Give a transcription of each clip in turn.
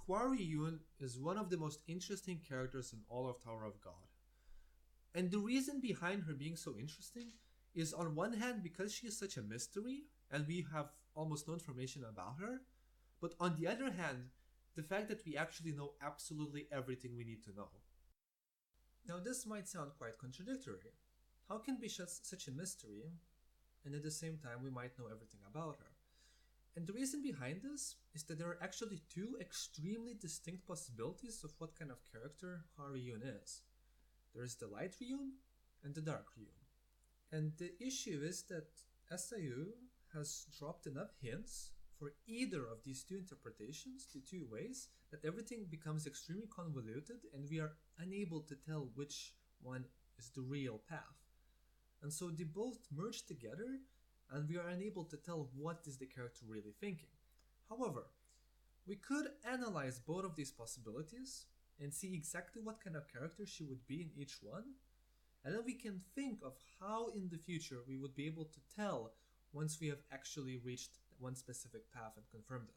Hwa Ryun is one of the most interesting characters in all of Tower of God. And the reason behind her being so interesting is, on one hand, because she is such a mystery and we have almost no information about her, but on the other hand, the fact that we actually know absolutely everything we need to know. Now, this might sound quite contradictory. How can be such a mystery, and at the same time we might know everything about her? And the reason behind this is that there are actually two extremely distinct possibilities of what kind of character Hwa Ryun is. There is the light Ryun and the dark Ryun. And the issue is that SIU has dropped enough hints for either of these two interpretations, the two ways, that everything becomes extremely convoluted and we are unable to tell which one is the real path. And so they both merge together and we are unable to tell what is the character really thinking. However, we could analyze both of these possibilities and see exactly what kind of character she would be in each one, and then we can think of how in the future we would be able to tell once we have actually reached one specific path and confirmed it.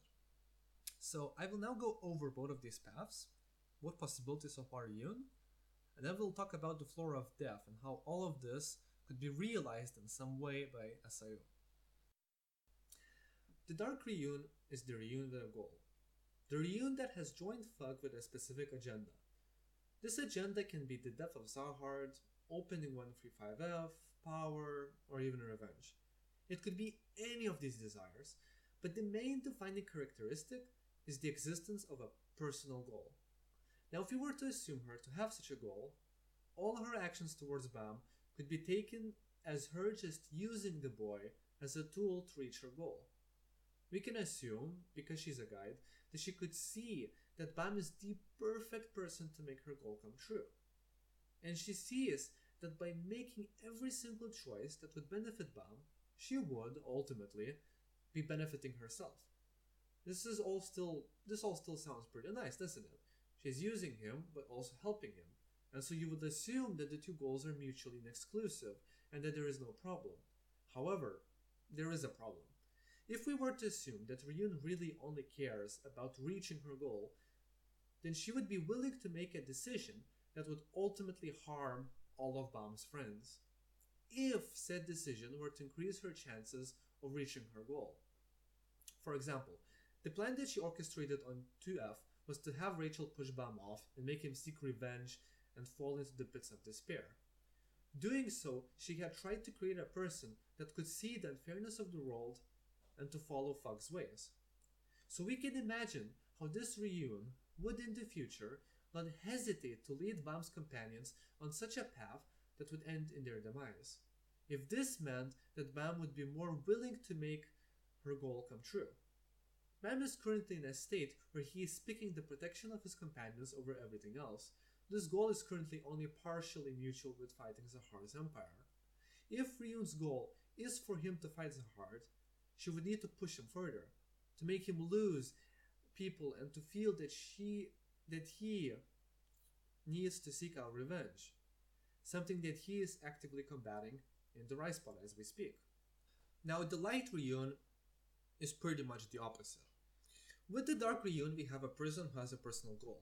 So I will now go over both of these paths, both possibilities of Hwa Ryun, and then we'll talk about the floor of death and how all of this could be realized in some way by SIU. The Dark Ryun is the Ryun with a goal. The Ryun that has joined Thug with a specific agenda. This agenda can be the death of Zahard, opening 135F, power, or even revenge. It could be any of these desires, but the main defining characteristic is the existence of a personal goal. Now, if we were to assume her to have such a goal, all her actions towards Bam could be taken as her just using the boy as a tool to reach her goal. We can assume, because she's a guide, that she could see that Bam is the perfect person to make her goal come true. And she sees that by making every single choice that would benefit Bam, she would, ultimately, be benefiting herself. This all still sounds pretty nice, doesn't it? She's using him, but also helping him. And so you would assume that the two goals are mutually exclusive and that there is no problem. However, there is a problem. If we were to assume that Ryun really only cares about reaching her goal, then she would be willing to make a decision that would ultimately harm all of Bam's friends, if said decision were to increase her chances of reaching her goal. For example, the plan that she orchestrated on 2F was to have Rachel push Bam off and make him seek revenge and fall into the pits of despair. Doing so, she had tried to create a person that could see the unfairness of the world and to follow Thug's ways. So we can imagine how this Ryun would in the future not hesitate to lead Bam's companions on such a path that would end in their demise, if this meant that Bam would be more willing to make her goal come true. Bam is currently in a state where he is picking the protection of his companions over everything else. This goal is currently only partially mutual with fighting Zahard's empire. If Ryun's goal is for him to fight Zahard, she would need to push him further, to make him lose people and to feel that he needs to seek out revenge, something that he is actively combating in the Rise Pod as we speak. Now, the Light Ryun is pretty much the opposite. With the Dark Ryun, we have a person who has a personal goal.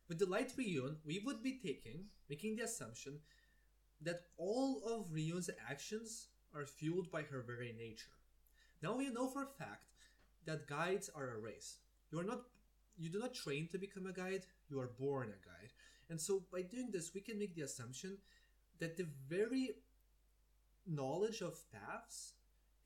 With the Light Ryun, we would be making the assumption that all of Ryun's actions are fueled by her very nature. Now we know for a fact that guides are a race. You do not train to become a guide, you are born a guide. And so by doing this, we can make the assumption that the very knowledge of paths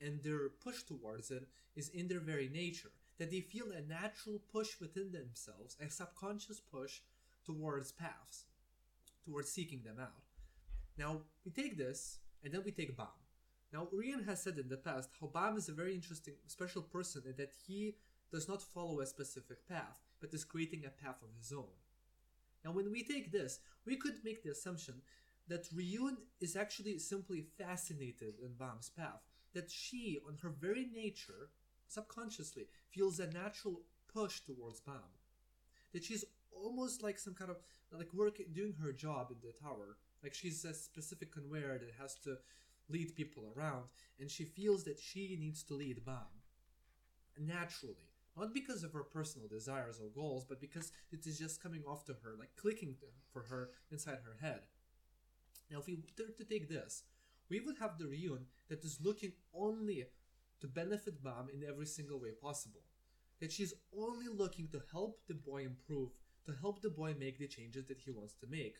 and their push towards it is in their very nature. That they feel a natural push within themselves, a subconscious push towards paths, towards seeking them out. Now, we take this, and then we take Bam. Now, Ryun has said in the past how Bam is a very interesting, special person in that he does not follow a specific path, but is creating a path of his own. Now, when we take this, we could make the assumption that Ryun is actually simply fascinated in Bam's path, that she, on her very nature, subconsciously, feels a natural push towards Bam. That she's almost like some kind of, doing her job in the tower. Like she's a specific conveyor that has to lead people around, and she feels that she needs to lead Bam. Naturally. Not because of her personal desires or goals, but because it is just coming off to her, like clicking for her inside her head. Now, if we were to take this, we would have the Ryun that is looking only to benefit Bam in every single way possible. That she's only looking to help the boy improve, to help the boy make the changes that he wants to make,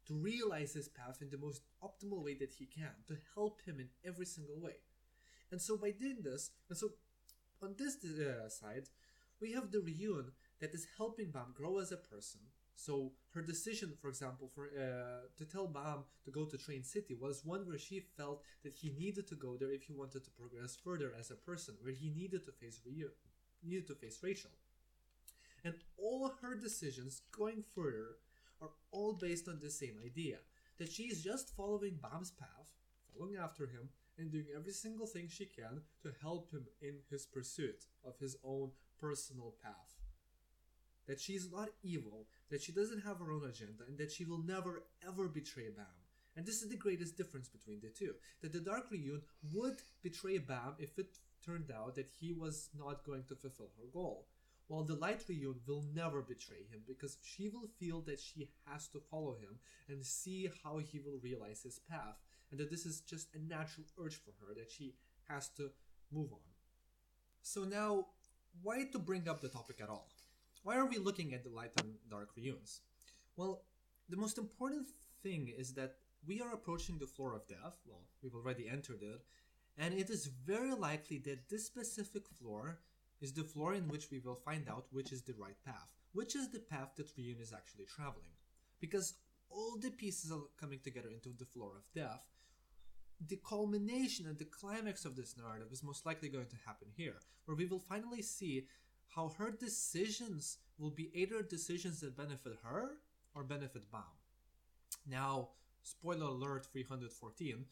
to realize his path in the most optimal way that he can, to help him in every single way. And so by doing this, and so on this side, we have the Ryun that is helping Bam grow as a person. So her decision, for example, to tell Bam to go to Train City was one where she felt that he needed to go there if he wanted to progress further as a person, where he needed to face Rachel. And all her decisions going further are all based on the same idea, that she is just following Bam's path, following after him, and doing every single thing she can to help him in his pursuit of his own personal path. That she is not evil, that she doesn't have her own agenda, and that she will never ever betray Bam. And this is the greatest difference between the two. That the Dark Ryun would betray Bam if it turned out that he was not going to fulfill her goal, while the Light Ryun will never betray him because she will feel that she has to follow him and see how he will realize his path, and that this is just a natural urge for her that she has to move on. So now, why to bring up the topic at all? Why are we looking at the Light and Dark Ryuns? Well, the most important thing is that we are approaching the floor of death. Well, we've already entered it, and it is very likely that this specific floor is the floor in which we will find out which is the right path, which is the path that Ryun is actually traveling. Because all the pieces are coming together into the floor of death. The culmination and the climax of this narrative is most likely going to happen here, where we will finally see how her decisions will be either decisions that benefit her or benefit Bam. Now, spoiler alert 314,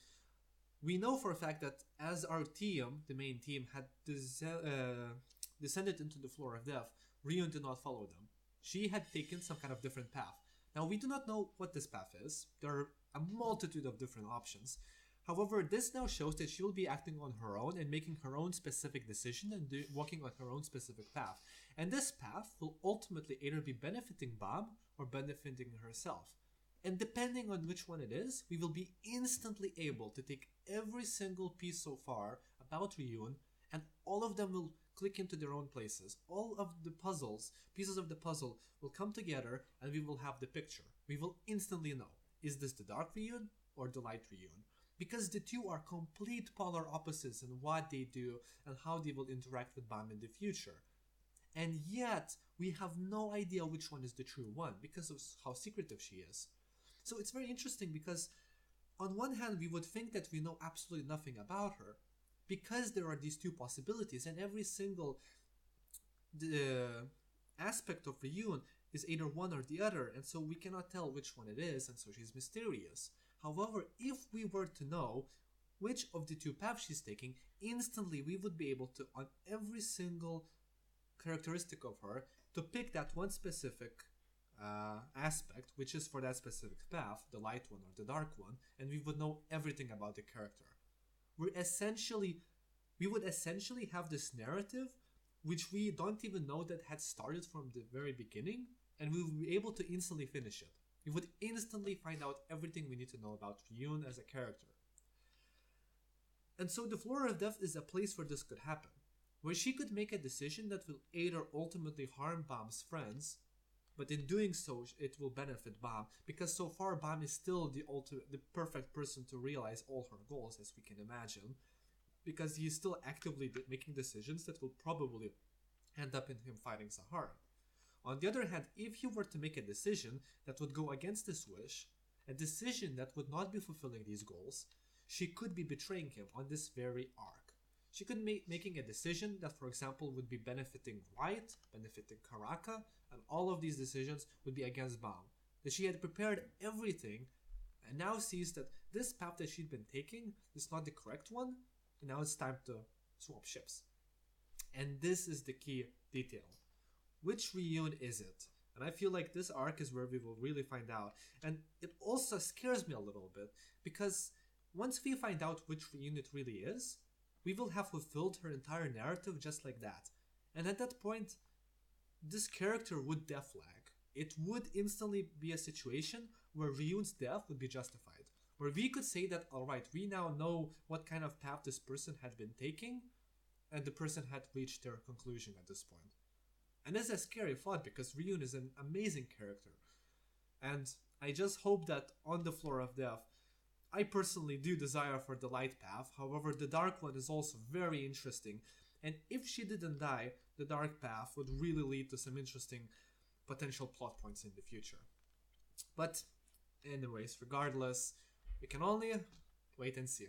we know for a fact that as our team, the main team, had descended into the floor of death, Ryun did not follow them. She had taken some kind of different path. Now, we do not know what this path is. There are a multitude of different options. However, this now shows that she will be acting on her own and making her own specific decision and walking on her own specific path. And this path will ultimately either be benefiting Bam or benefiting herself. And depending on which one it is, we will be instantly able to take every single piece so far about Ryun, and all of them will click into their own places. All of the pieces of the puzzle will come together, and we will have the picture. We will instantly know, is this the Dark Ryun or the Light Ryun? Because the two are complete polar opposites in what they do and how they will interact with Bam in the future. And yet, we have no idea which one is the true one because of how secretive she is. So it's very interesting because on one hand, we would think that we know absolutely nothing about her because there are these two possibilities, and every single aspect of Ryun is either one or the other, and so we cannot tell which one it is, and so she's mysterious. However, if we were to know which of the two paths she's taking, instantly we would be able to, on every single characteristic of her, to pick that one specific aspect, which is for that specific path, the light one or the dark one, and we would know everything about the character. We would essentially have this narrative, which we don't even know that had started from the very beginning, and we would be able to instantly finish it. We would instantly find out everything we need to know about Ryun as a character. And so the Floor of Death is a place where this could happen, where she could make a decision that will either ultimately harm Bam's friends, but in doing so, it will benefit Bam, because so far Bam is still the perfect person to realize all her goals, as we can imagine, because he is still actively making decisions that will probably end up in him fighting Sahara. On the other hand, if he were to make a decision that would go against this wish, a decision that would not be fulfilling these goals, she could be betraying him on this very arc. She could be making a decision that, for example, would be benefiting White, benefiting Karaka, and all of these decisions would be against Bam. That she had prepared everything and now sees that this path that she'd been taking is not the correct one, and now it's time to swap ships. And this is the key detail. Which Ryun is it? And I feel like this arc is where we will really find out. And it also scares me a little bit, because once we find out which Ryun it really is, we will have fulfilled her entire narrative just like that. And at that point, this character would death lag. It would instantly be a situation where Ryun's death would be justified. Where we could say that, alright, we now know what kind of path this person had been taking, and the person had reached their conclusion at this point. And this is a scary thought because Ryun is an amazing character. And I just hope that on the floor of death, I personally do desire for the light path. However, the dark one is also very interesting. And if she didn't die, the dark path would really lead to some interesting potential plot points in the future. But anyways, regardless, we can only wait and see.